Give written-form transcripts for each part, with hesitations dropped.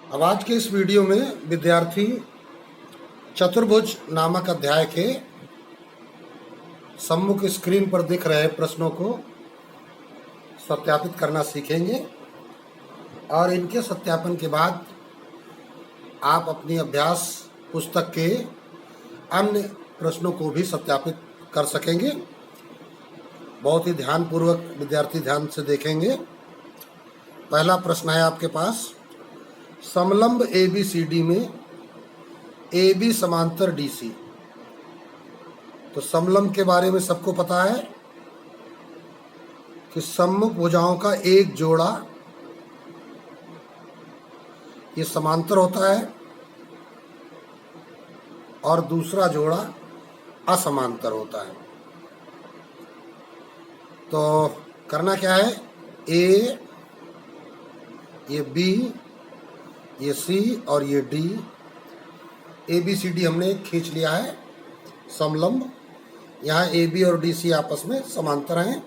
अब आज के इस वीडियो में विद्यार्थी चतुर्भुज नामक अध्याय के सम्मुख स्क्रीन पर दिख रहे प्रश्नों को सत्यापित करना सीखेंगे और इनके सत्यापन के बाद आप अपनी अभ्यास पुस्तक के अन्य प्रश्नों को भी सत्यापित कर सकेंगे। बहुत ही ध्यानपूर्वक विद्यार्थी ध्यान से देखेंगे। पहला प्रश्न है आपके पास, समलंब ABCD में AB समांतर DC। तो समलंब के बारे में सबको पता है कि सम्मुख भुजाओं का एक जोड़ा ये समांतर होता है और दूसरा जोड़ा असमांतर होता है। तो करना क्या है, A, ये B, ये C और ये D, ABCD हमने खींच लिया है समलंब। यहाँ AB और DC आपस में समांतर हैं।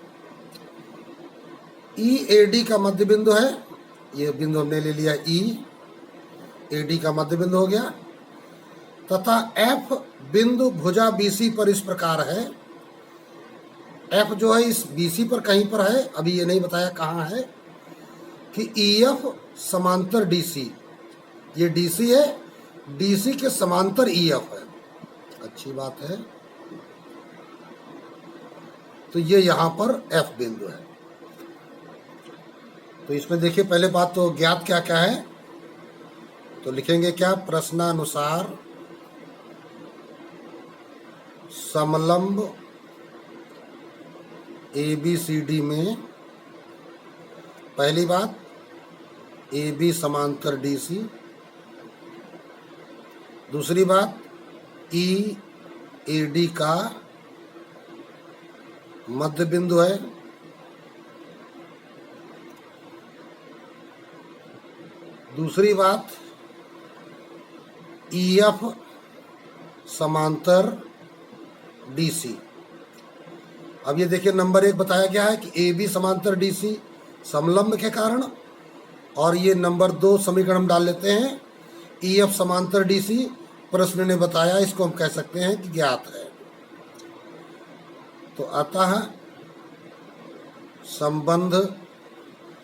EAD का मध्य बिंदु है, ये बिंदु हमने ले लिया EAD का मध्य बिंदु हो गया, तथा F बिंदु भुजा BC पर इस प्रकार है। F जो है इस BC पर कहीं पर है, अभी ये नहीं बताया कहाँ है, कि EF समांतर DC, ये DC है, DC के समांतर EF है। अच्छी बात है। तो ये यहाँ पर F बिंदु है। तो इसमें देखिए, पहले बात तो ज्ञात क्या क्या है, तो लिखेंगे क्या, प्रश्नानुसार समलंब ABCD में पहली बात AB समांतर DC, दूसरी बात EAD का मध्य बिंदु है, दूसरी बात EF समांतर DC। अब ये देखिए, नंबर 1 बताया गया है कि AB समांतर DC समलंब के कारण, और ये नंबर 2 समीकरण हम डाल लेते हैं, EF समांतर DC प्रश्न ने बताया, इसको हम कह सकते हैं कि ज्ञात है। तो अतः संबंध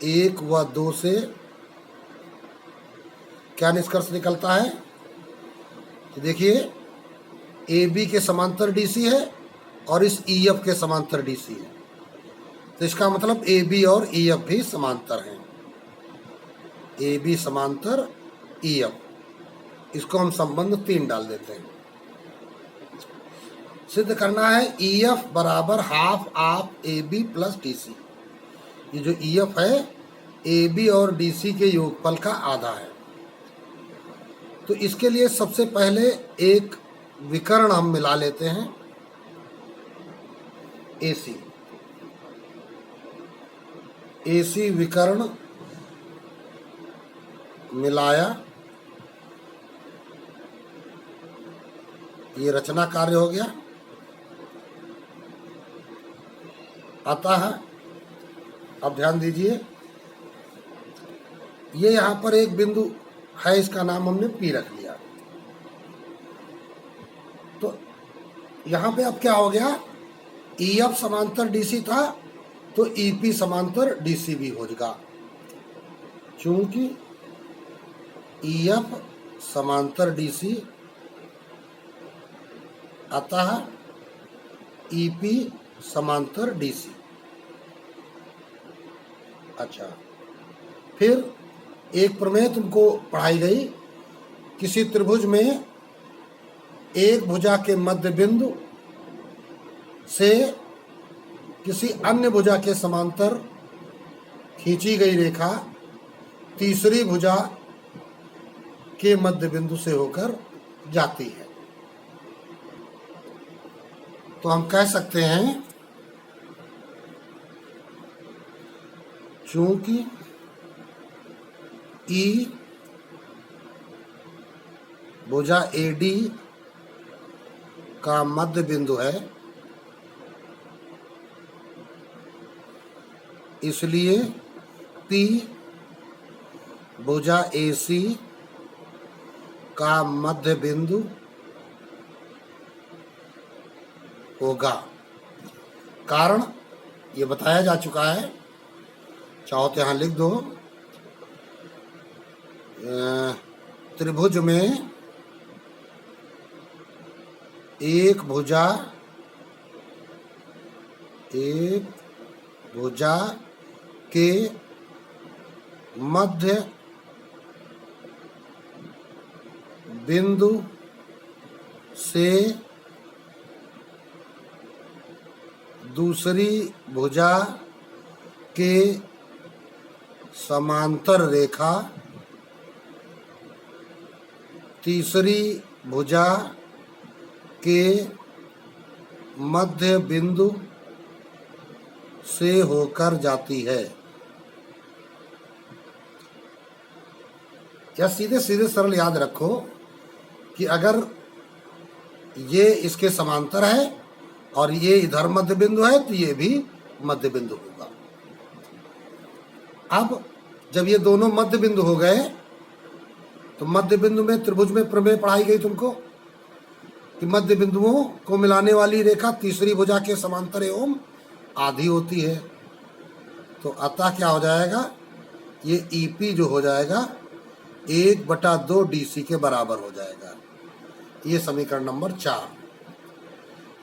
1 व 2 से क्या निष्कर्ष निकलता है कि देखिए, AB के समांतर DC है और इस EF के समांतर DC है। तो इसका मतलब AB और EF भी समांतर हैं। AB समांतर EF, इसको हम संबंध 3 डाल देते हैं। सिद्ध करना है EF बराबर half of AB plus DC। ये जो EF है AB और DC के योगफल का आधा है। तो इसके लिए सबसे पहले एक विकर्ण हम मिला लेते हैं, AC विकर्ण मिलाया, ये रचना कार्य हो गया। अतः अब ध्यान दीजिए, ये यहाँ पर एक बिंदु है, इसका नाम हमने P रख लिया। तो यहाँ पे अब क्या हो गया, EF समांतर DC था तो EP समांतर DC भी हो जाएगा, क्योंकि EF समांतर DC, अतः EP समांतर DC। अच्छा, फिर एक प्रमेय तुमको पढ़ाई गई, किसी त्रिभुज में एक भुजा के मध्य बिंदु से किसी अन्य भुजा के समांतर खींची गई रेखा तीसरी भुजा के मध्य बिंदु से होकर जाती है। तो हम कह सकते हैं, चूंकि E भुजा AD का मध्य बिंदु है, इसलिए P भुजा AC का मध्य बिंदु होगा। कारण ये बताया जा चुका है, चाहो तो यहाँ लिख दो। त्रिभुज में एक भुजा के मध्य बिंदु से दूसरी भुजा के समांतर रेखा तीसरी भुजा के मध्य बिंदु से होकर जाती है। या सीधे सीधे सरल याद रखो कि अगर ये इसके समांतर है और ये इधर मध्य बिंदु है तो ये भी मध्य बिंदु होगा। अब जब ये दोनों मध्य बिंदु हो गए तो मध्य बिंदु में त्रिभुज में प्रमेय पढ़ाई गई तुमको कि मध्य बिंदुओं को मिलाने वाली रेखा तीसरी भुजा के समांतर एवं आधी होती है। तो अतः क्या हो जाएगा, ये ईपी जो हो जाएगा 1/2 DC के बराबर हो जाएगा। ये समीकरण नंबर 4,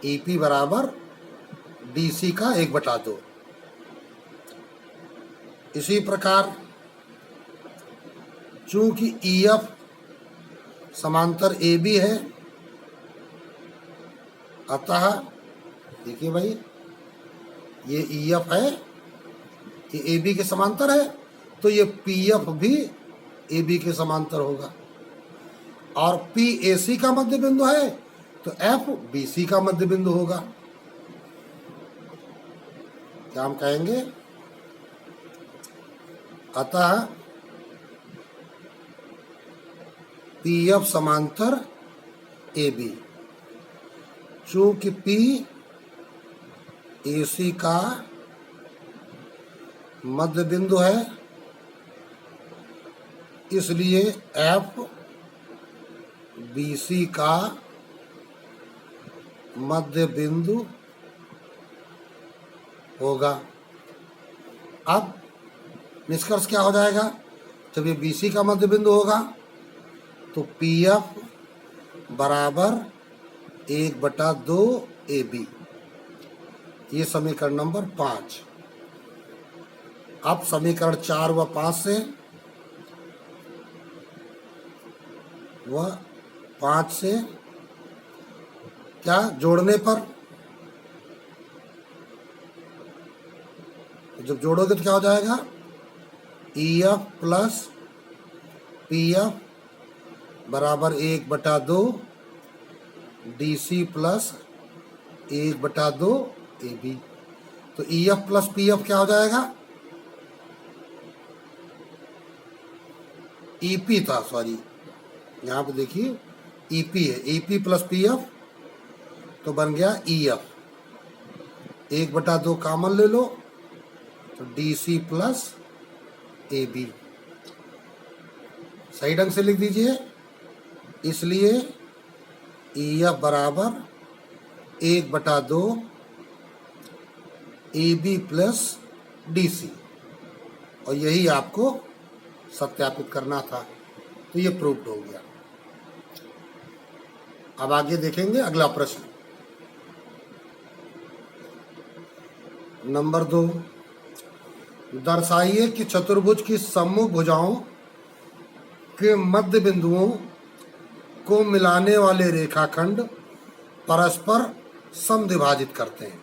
ईपी बराबर DC का 1/2। इसी प्रकार चूंकि EF समांतर AB है, अतः देखिए भाई ये EF है, ये AB के समांतर है, तो ये PF भी AB के समांतर होगा। और P AC का मध्य बिंदु है तो F BC का मध्य बिंदु होगा। क्या हम कहेंगे, अतः PF समांतर AB, चूंकि P AC का मध्य बिंदु है इसलिए F BC का मध्य बिंदु होगा। अब निष्कर्ष क्या हो जाएगा, जब ये BC का मध्य बिंदु होगा तो PF बराबर 1/2 AB। ये समीकरण नंबर 5। अब समीकरण 4 व 5 से व 5 से क्या जोड़ने पर, जब जोड़ोगे तो क्या हो जाएगा, EF प्लस PF बराबर 1/2 DC प्लस 1/2 AB। तो EF प्लस PF क्या हो जाएगा, EP था, सॉरी यहाँ पे देखिए EP है, EP प्लस PF तो बन गया EF। 1/2 कॉमन ले लो तो DC प्लस AB। सही ढंग से लिख दीजिए, इसलिए EF बराबर 1/2 AB प्लस DC, और यही आपको सत्यापित करना था। तो ये प्रूव्ड हो गया। अब आगे देखेंगे अगला प्रश्न नंबर 2। दर्शाइए कि चतुर्भुज की सम्मुख भुजाओं के मध्य बिंदुओं को मिलाने वाले रेखाखंड परस्पर समद्विभाजित करते हैं।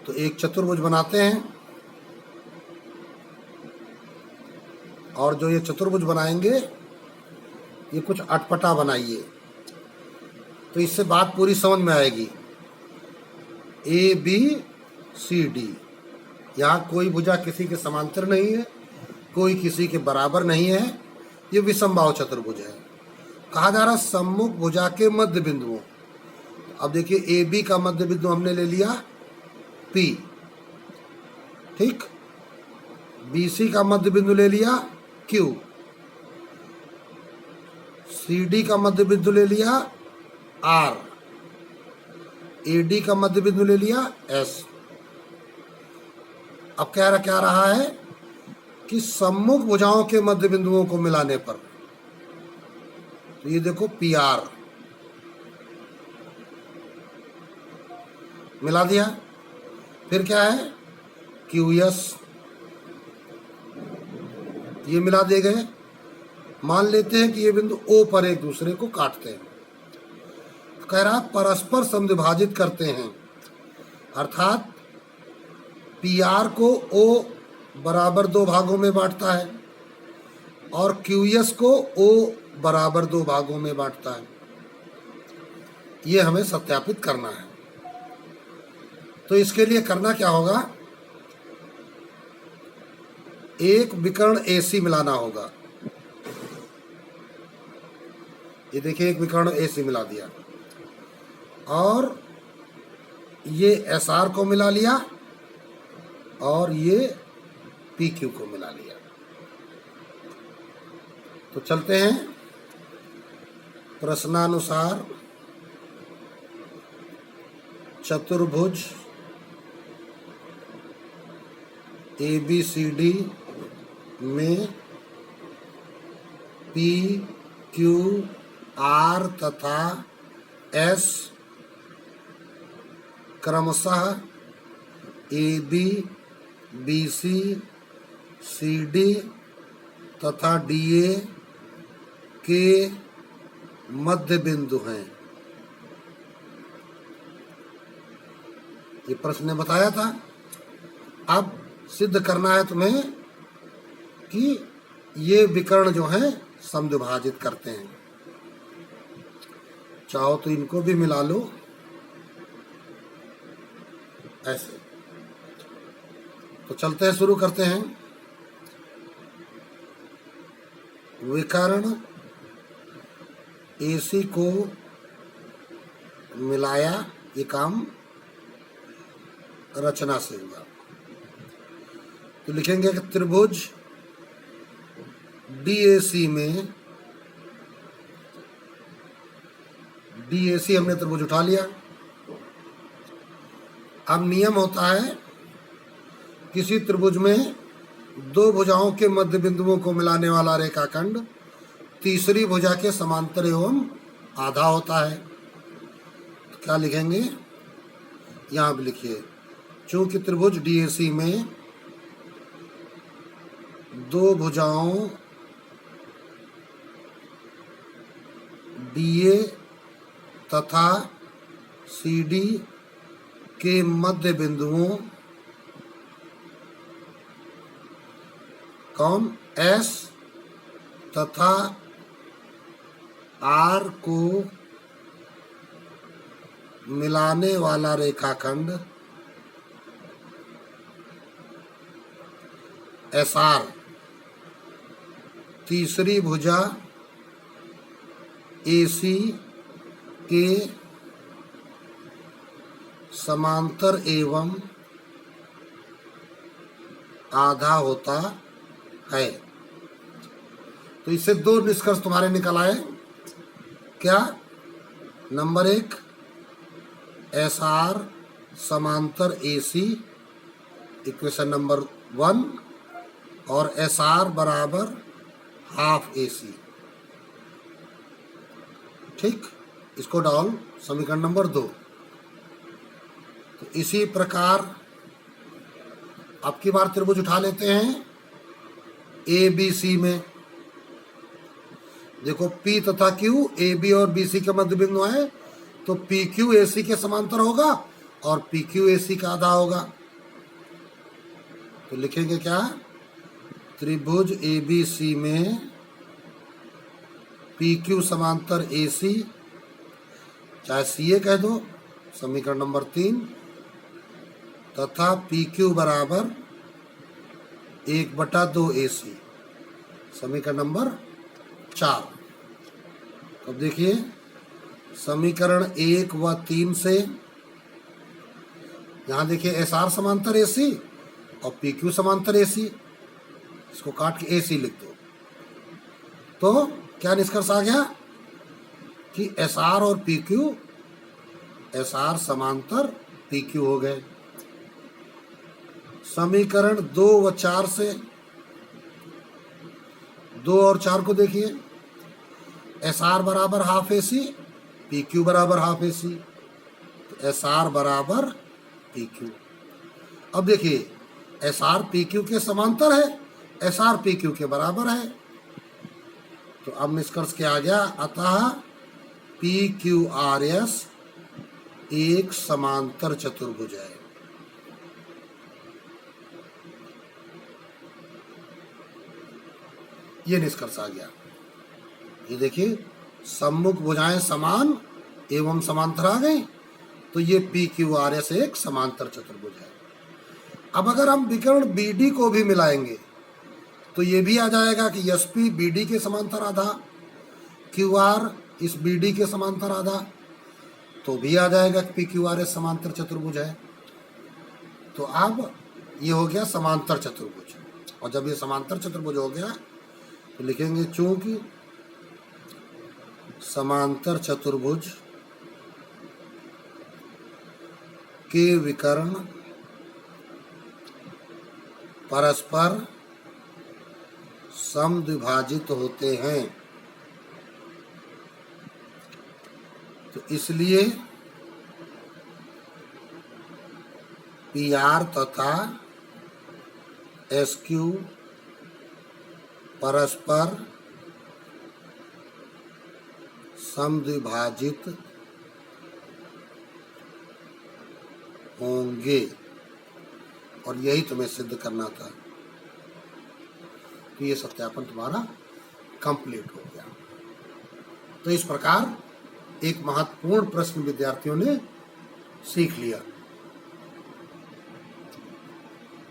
तो एक चतुर्भुज बनाते हैं और जो ये चतुर्भुज बनाएंगे ये कुछ अटपटा बनाइए तो इससे बात पूरी समझ में आएगी। ABCD, यहाँ कोई भुजा किसी के समांतर नहीं है, कोई किसी के बराबर नहीं है, ये विषमबाहु चतुर्भुज है। कहा जा रहा सम्मुख भुजा के मध्य बिंदुओं। अब देखिए AB का मध्य बिंदु हमने ले लिया P, ठीक, BC का मध्य बिंदु ले लिया Q, सी डी का मध्य बिंदु ले लिया आर, ए डी का मध्य बिंदु ले लिया एस। अब क्या रहा है कि सम्मुख भुजाओं के मध्य बिंदुओं को मिलाने पर, तो ये देखो पी आर मिला दिया। फिर क्या है क्यू एस, ये मिला दिए गए। मान लेते हैं कि ये बिंदु ओ पर एक दूसरे को काटते हैं। तो कह रहा परस्पर समद्विभाजित करते हैं, अर्थात पी आर को ओ बराबर 2 भागों में बांटता है और क्यू एस को ओ बराबर 2 भागों में बांटता है। ये हमें सत्यापित करना है। तो इसके लिए करना क्या होगा, एक विकर्ण AC मिलाना होगा। ये देखिए एक विकर्ण AC मिला दिया और ये SR को मिला लिया और ये PQ को मिला लिया। तो चलते हैं प्रश्नानुसार चतुर्भुज ABCD में P, Q, R तथा S क्रमशः AB, BC, CD तथा DA के मध्य बिंदु हैं। ये प्रश्न ने बताया था। अब सिद्ध करना है तुम्हें कि ये विकर्ण जो हैं समद्विभाजित करते हैं। चाहो तो इनको भी मिला लो ऐसे। तो चलते हैं, शुरू करते हैं। विकर्ण AC को मिलाया, ये काम रचना से हुआ। तो लिखेंगे कि त्रिभुज DAC में, DAC हमने त्रिभुज उठा लिया। अब नियम होता है किसी त्रिभुज में 2 भुजाओं के मध्य बिंदुओं को मिलाने वाला रेखाखंड तीसरी भुजा के समांतर एवं आधा होता है। तो क्या लिखेंगे, यहाँ भी लिखिए, चूंकि त्रिभुज DAC में 2 भुजाओं DA तथा CD के मध्य बिंदुओं कौन S तथा R को मिलाने वाला रेखाखंड SR तीसरी भुजा AC के समांतर एवं आधा होता है। तो इससे 2 निष्कर्ष तुम्हारे निकल आए। क्या? नंबर 1, SR समांतर AC, इक्वेशन नंबर 1, और SR बराबर हाफ AC। ठीक, इसको डाल समीकरण नंबर 2। तो इसी प्रकार अब की बार त्रिभुज उठा लेते हैं ABC में। देखो P तथा Q AB और BC के मध्य बिंदु है, तो PQ AC के समांतर होगा और PQ AC का आधा होगा। तो लिखेंगे क्या, त्रिभुज ABC में PQ समांतर AC, चाहे CA कह दो, समीकरण नंबर 3, तथा PQ बराबर 1/2 AC, समीकरण नंबर 4। अब देखिए समीकरण 1 व 3 से, यहाँ देखिए SR समांतर AC और PQ समांतर AC, इसको काट के AC लिख दो। तो क्या निष्कर्ष आ गया कि एस आर और पी क्यू, एस आर समांतर पी क्यू हो गए। समीकरण 2 व 4 से 2 और 4 को देखिए। एस आर बराबर हाफ ए सी, पी क्यू बराबर हाफ ए सी, तो एस आर बराबर पी क्यू। अब देखिए एस आर पी क्यू के समांतर है, एस आर पी क्यू के बराबर है, तो अब निष्कर्ष क्या आ गया, अतः पी क्यू आर एस एक समांतर चतुर्भुज है। ये निष्कर्ष आ गया। ये देखिए सम्मुख भुजाएं समान एवं समांतर आ गई, तो ये पी क्यू आर एस एक समांतर चतुर्भुज है। अब अगर हम विकर्ण बी डी को भी मिलाएंगे तो ये भी आ जाएगा कि एस पी बी डी के समांतर आधा, क्यू आर इस बी डी के समांतर आधा, तो भी आ जाएगा कि पी क्यू आर एस समांतर चतुर्भुज है। तो अब ये हो गया समांतर चतुर्भुज। और जब ये समांतर चतुर्भुज हो गया तो लिखेंगे चूंकि समांतर चतुर्भुज के विकर्ण परस्पर समद्विभाजित होते हैं, तो इसलिए पी आर तथा एस क्यू परस्पर समद्विभाजित होंगे। और यही तुम्हें सिद्ध करना था, तो ये सत्यापन तुम्हारा कंप्लीट हो गया। तो इस प्रकार एक महत्वपूर्ण प्रश्न विद्यार्थियों ने सीख लिया।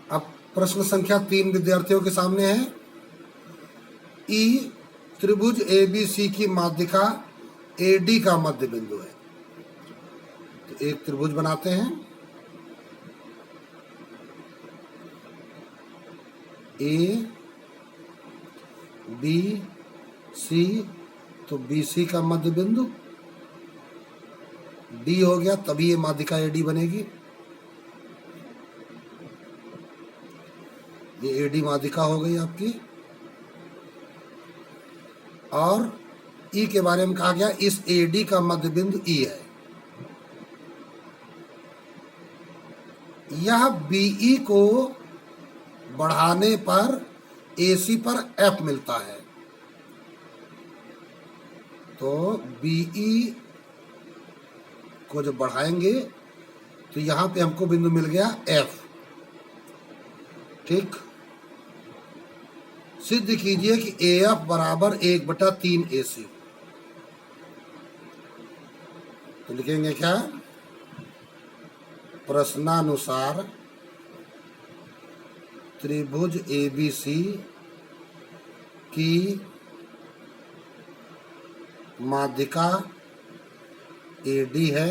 अब प्रश्न संख्या 3 विद्यार्थियों के सामने है। ई त्रिभुज एबीसी की माध्यिका एडी का मध्य बिंदु है। तो एक त्रिभुज बनाते हैं, ए बी सी, तो बी सी का मध्य बिंदु डी हो गया, तभी ये माध्यिका एडी बनेगी। ये एडी माध्यिका हो गई आपकी। और ई के बारे में कहा गया इस एडी का मध्य बिंदु ई है। यह बीई को बढ़ाने पर एसी पर एफ मिलता है, तो बीई को जब बढ़ाएंगे तो यहां पे हमको बिंदु मिल गया एफ। ठीक, सिद्ध कीजिए कि ए एफ बराबर 1/3 AC। तो लिखेंगे क्या, प्रश्नानुसार त्रिभुज एबीसी की माध्यिका एडी है,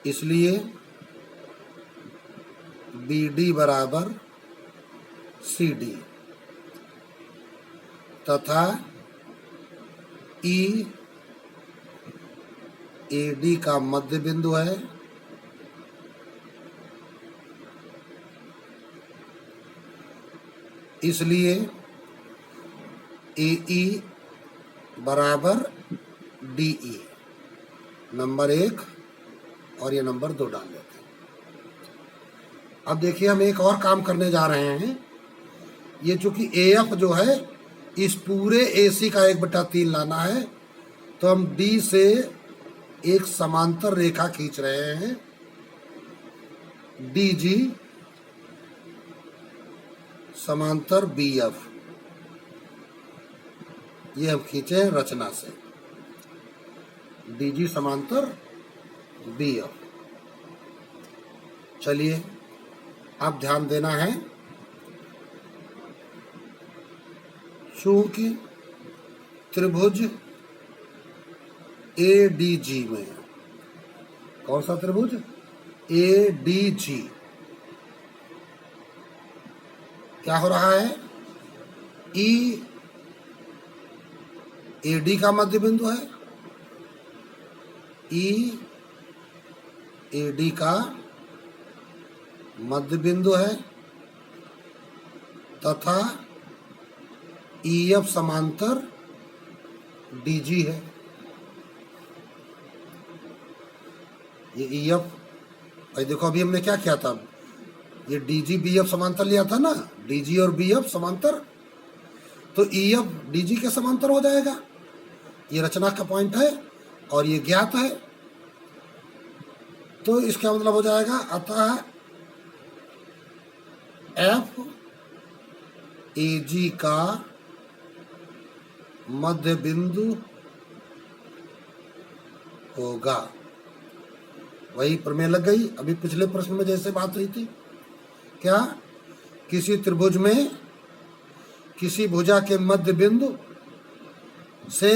इसलिए बीडी बराबर CD तथा ई एडी का मध्य बिंदु है, इसलिए AE बराबर DE। नंबर 1 और ये नंबर 2 डाल देते हैं। अब देखिए हम एक और काम करने जा रहे हैं। ये चूंकि AF जो है इस पूरे AC का 1/3 लाना है, तो हम D से एक समांतर रेखा खींच रहे हैं, DG समांतर BF। ये हम खींचे हैं रचना से, DG समांतर BF। चलिए अब ध्यान देना है, चूंकि त्रिभुज ADG में, कौन सा त्रिभुज, ADG, क्या हो रहा है, ई ए डी का मध्य बिंदु है, ई ए डी का मध्य बिंदु है तथा ई एफ समांतर डी जी है। ये ई एफ, भाई देखो अभी हमने क्या किया था, ये डी जी बी एफ समांतर लिया था ना, डी जी और बी एफ समांतर, तो ई एफ डी जी के समांतर हो जाएगा। ये रचना का पॉइंट है और ये ज्ञात है, तो इसका मतलब हो जाएगा अतः एफ ए जी का मध्य बिंदु होगा। वही प्रमेय लग गई। अभी पिछले प्रश्न में जैसे बात हुई थी, क्या किसी त्रिभुज में किसी भुजा के मध्य बिंदु से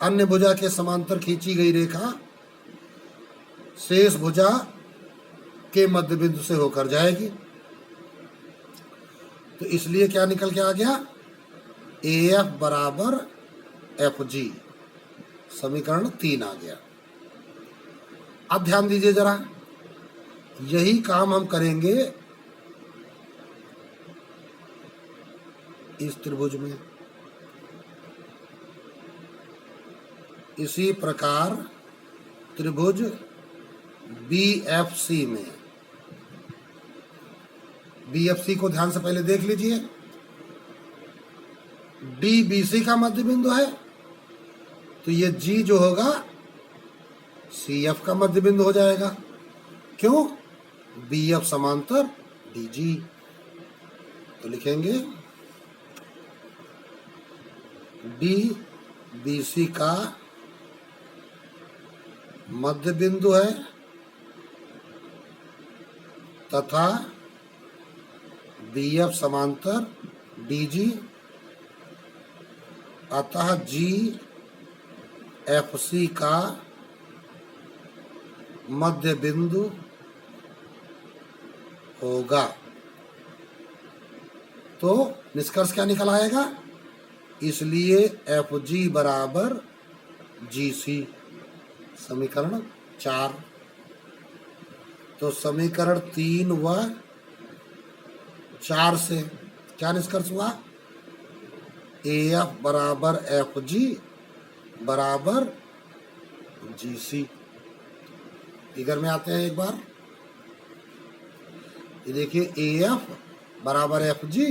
अन्य भुजा के समांतर खींची गई रेखा शेष भुजा के मध्य बिंदु से होकर जाएगी। तो इसलिए क्या निकल के आ गया, ए एफ बराबर एफ जी, समीकरण 3 आ गया। अब ध्यान दीजिए जरा, यही काम हम करेंगे इस त्रिभुज में। इसी प्रकार त्रिभुज बी एफ सी में, बी एफ सी को ध्यान से पहले देख लीजिए। डी बी सी का मध्य बिंदु है, तो ये जी जो होगा सी एफ का मध्य बिंदु हो जाएगा। क्यों? बी एफ समांतर डी जी। तो लिखेंगे डी बी सी का मध्य बिंदु है तथा बी एफ समांतर डी जी, अतः जी एफ सी का मध्य बिंदु होगा। तो निष्कर्ष क्या निकल आएगा, इसलिए एफ जी बराबर जी सी, समीकरण 4। तो समीकरण 3 व 4 से क्या निष्कर्ष हुआ, ए एफ बराबर एफ जी बराबर जी सी। फिगर में आते हैं एक बार, ये देखिए ए एफ बराबर एफ जी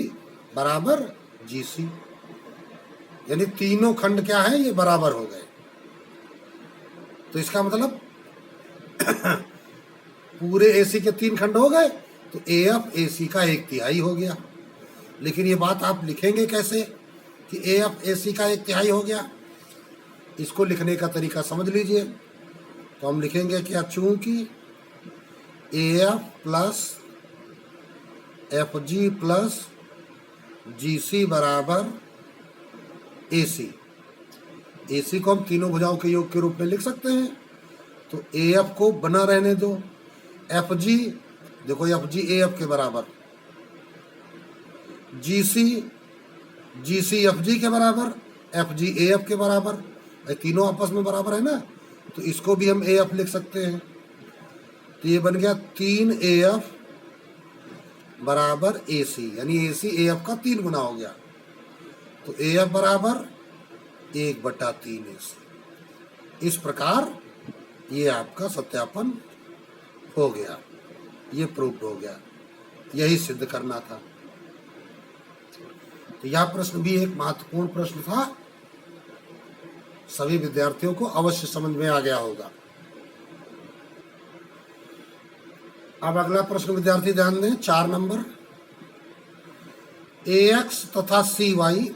बराबर जी सी, यानी तीनों खंड क्या है, ये बराबर हो गए। तो इसका मतलब पूरे एसी के 3 खंड हो गए, तो ए एफ ए सी का 1/3 हो गया। लेकिन ये बात आप लिखेंगे कैसे कि ए एफ ए सी का 1/3 हो गया, इसको लिखने का तरीका समझ लीजिए। तो हम लिखेंगे क्या, चूंकि A F plus F G plus G C बराबर ए सी, ए सी को हम तीनों भुजाओं के योग के रूप में लिख सकते हैं। तो ए एफ को बना रहने दो, एफ जी देखो एफ जी ए एफ के बराबर, जी सी एफ जी के बराबर, एफ जी ए एफ के बराबर, तीनों आपस में बराबर है ना, तो इसको भी हम ए एफ लिख सकते हैं। तो ये बन गया 3 ए एफ बराबर ए सी, यानी ए सी ए एफ का 3 गुना हो गया। तो ए एफ बराबर 1/3 ए सी। इस प्रकार ये आपका सत्यापन हो गया, ये प्रूव्ड हो गया, यही सिद्ध करना था। तो यह प्रश्न भी एक महत्वपूर्ण प्रश्न था, सभी विद्यार्थियों को अवश्य समझ में आ गया होगा। अब अगला प्रश्न विद्यार्थी ध्यान दें, 4 नंबर, ए एक्स तथा सी वाई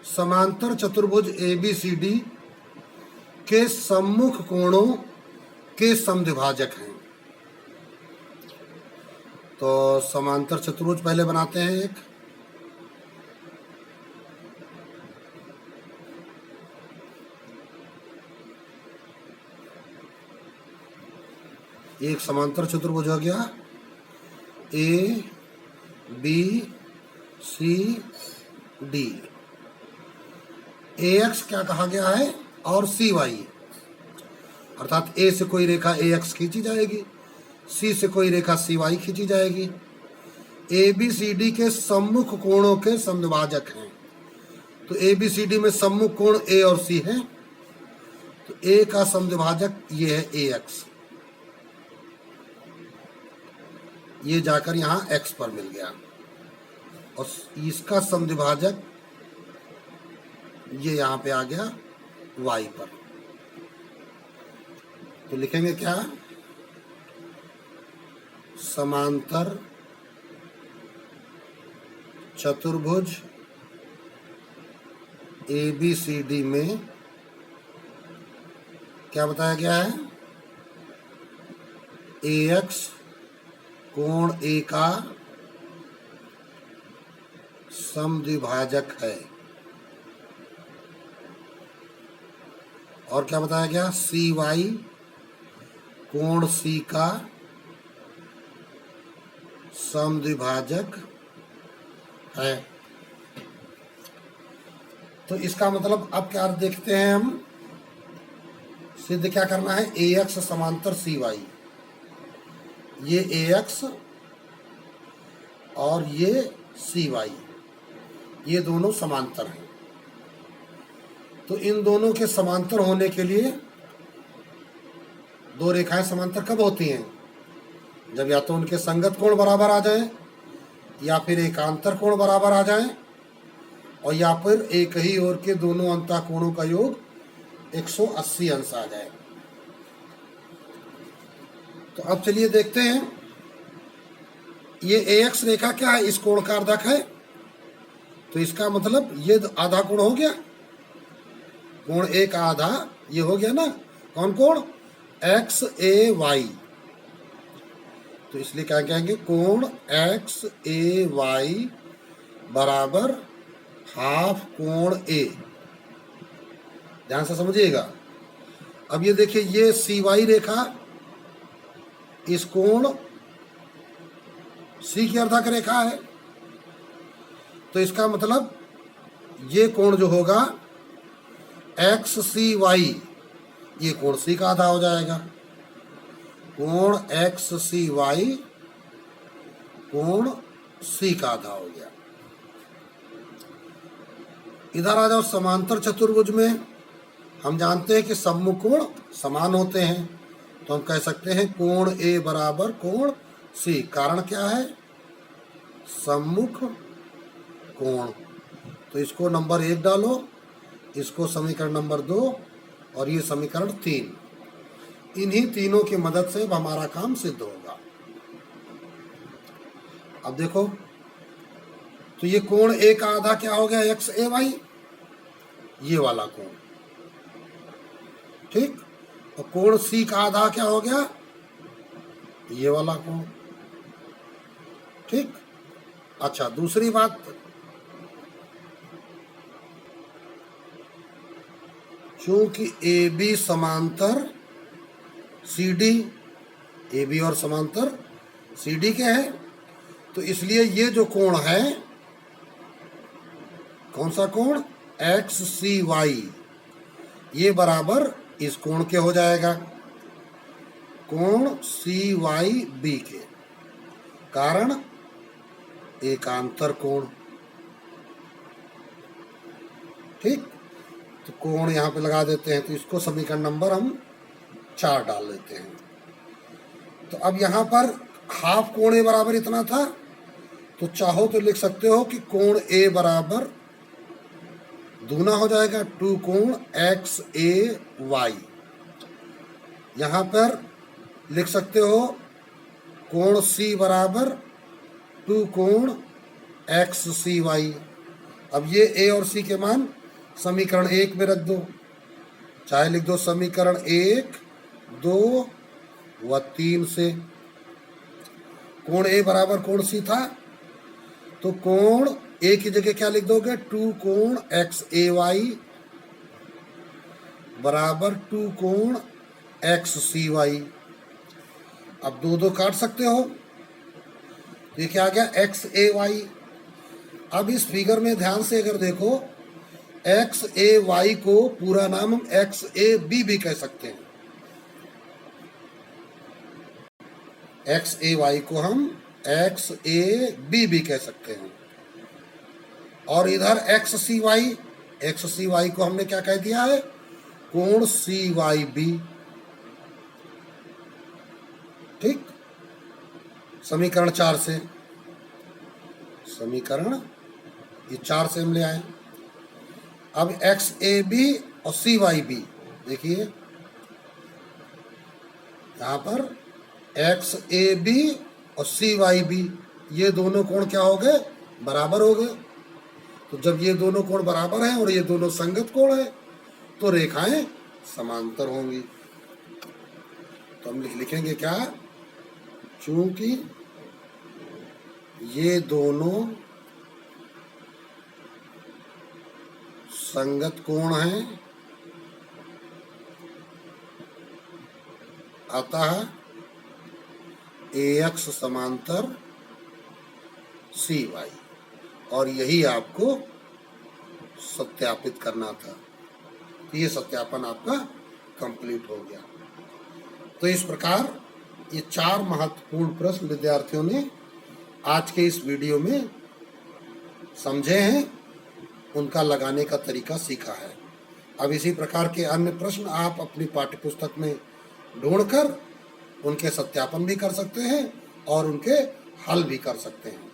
समांतर चतुर्भुज ए बी सी डी के सम्मुख कोणों के समद्विभाजक हैं। तो समांतर चतुर्भुज पहले बनाते हैं। एक समांतर चतुर्भुज हो गया, A B C D. A X क्या कहा गया है और सी वाई, अर्थात ए से कोई रेखा ए एक्स खींची जाएगी, सी से कोई रेखा सी वाई खींची जाएगी। ए बी सी डी के सम्मुख कोणों के समद्विभाजक हैं। तो ए बी सी डी में सम्मुख कोण ए और सी है, तो ए का समद्विभाजक ये है ए एक्स, ये जाकर यहां एक्स पर मिल गया, और इसका समद्विभाजक ये यहां पे आ गया वाई पर। तो लिखेंगे क्या, समांतर चतुर्भुज ए बी सी डी में क्या बताया गया है, ए एक्स कोण ए का समद्विभाजक है, और क्या बताया गया, सी वाई कोण सी का समद्विभाजक है। तो इसका मतलब अब क्या देखते हैं हम, सिद्ध क्या करना है, ए एक्स समांतर सी वाई, ये ए एक्स और ये सी वाई, ये दोनों समांतर हैं। तो इन दोनों के समांतर होने के लिए, दो रेखाएं समांतर कब होती हैं, जब या तो उनके संगत कोण बराबर आ जाए, या फिर एकांतर कोण बराबर आ जाए, और या फिर एक ही ओर के दोनों अंतः कोणों का योग 180 अंश आ जाए। तो अब चलिए देखते हैं, ये ए एक्स रेखा क्या है, इस कोण का अर्धक है, तो इसका मतलब ये आधा कोण हो गया, कोण ए का आधा ये हो गया ना, कौन कोण, एक्स ए वाई। तो इसलिए क्या कहेंगे, कोण एक्स ए वाई बराबर हाफ कोण ए। ध्यान से समझिएगा। अब ये देखिए, ये सी वाई रेखा इस कोण सी की अर्धक रेखा है, तो इसका मतलब ये कोण जो होगा एक्स सी वाई, ये कोण सी का आधा हो जाएगा, कोण एक्स सी वाई कोण सी का आधा हो गया। इधर आ जाओ, समांतर चतुर्भुज में हम जानते हैं कि सम्मुख कोण समान होते हैं, तो हम कह सकते हैं कोण ए बराबर कोण सी। कारण क्या है, सम्मुख कोण। तो इसको नंबर 1 डालो, इसको समीकरण नंबर 2, और ये समीकरण 3। इन्हीं तीनों की मदद से हमारा काम सिद्ध होगा। अब देखो, तो ये कोण ए का आधा क्या हो गया, एक्स ए वाई, ये वाला कोण, ठीक। और कोण सी का आधा क्या हो गया, ये वाला कोण, ठीक। अच्छा, दूसरी बात, चूंकि ए बी समांतर सी डी, ए बी और समांतर सी डी के है, तो इसलिए ये जो कोण है, कौन सा कोण, एक्स सी वाई, ये बराबर इस कोण के हो जाएगा, कोण सी वाई बी के। कारण एकांतर कोण, ठीक। तो कोण यहां पे लगा देते हैं, तो इसको समीकरण नंबर हम 4 डाल लेते हैं। तो अब यहां पर हाफ कोण ए बराबर इतना था, तो चाहो तो लिख सकते हो कि कोण ए बराबर दूना हो जाएगा 2 कोण एक्स ए वाई। यहां पर लिख सकते हो कोण सी बराबर 2 कोण एक्स सी वाई। अब ये ए और सी के मान समीकरण 1 में रख दो, चाहे लिख दो समीकरण 1, 2 व 3 से। कोण ए बराबर कोण सी था, तो कोण ए की जगह क्या लिख दोगे, 2 कोण एक्स ए वाई बराबर 2 कोण एक्स सी वाई। अब 2 2 काट सकते हो, तो ये क्या आ गया, एक्स ए वाई। अब इस फिगर में ध्यान से अगर देखो, एक्स ए वाई को पूरा नाम हम एक्स ए बी भी कह सकते हैं। एक्स ए वाई को हम एक्स ए बी भी कह सकते हैं। और इधर एक्स सी वाई को हमने क्या कह दिया है, कोण सी वाई बी। ठीक, समीकरण 4 से, समीकरण ये 4 से हम ले आए। अब एक्स ए बी और सी वाई बी, देखिए यहां पर एक्स ए बी और सी वाई बी, ये दोनों कोण क्या हो गए, बराबर हो गए। तो जब ये दोनों कोण बराबर हैं और ये दोनों संगत कोण हैं तो रेखाएं समांतर होंगी। तो हम लिखेंगे क्या, चूंकि ये दोनों संगत कोण हैं अतः AX समांतर CY, और यही आपको सत्यापित करना था। ये सत्यापन आपका कंप्लीट हो गया। तो इस प्रकार ये 4 महत्वपूर्ण प्रश्न विद्यार्थियों ने आज के इस वीडियो में समझे हैं, उनका लगाने का तरीका सीखा है। अब इसी प्रकार के अन्य प्रश्न आप अपनी पाठ्यपुस्तक में ढूंढकर उनके सत्यापन भी कर सकते हैं और उनके हल भी कर सकते हैं।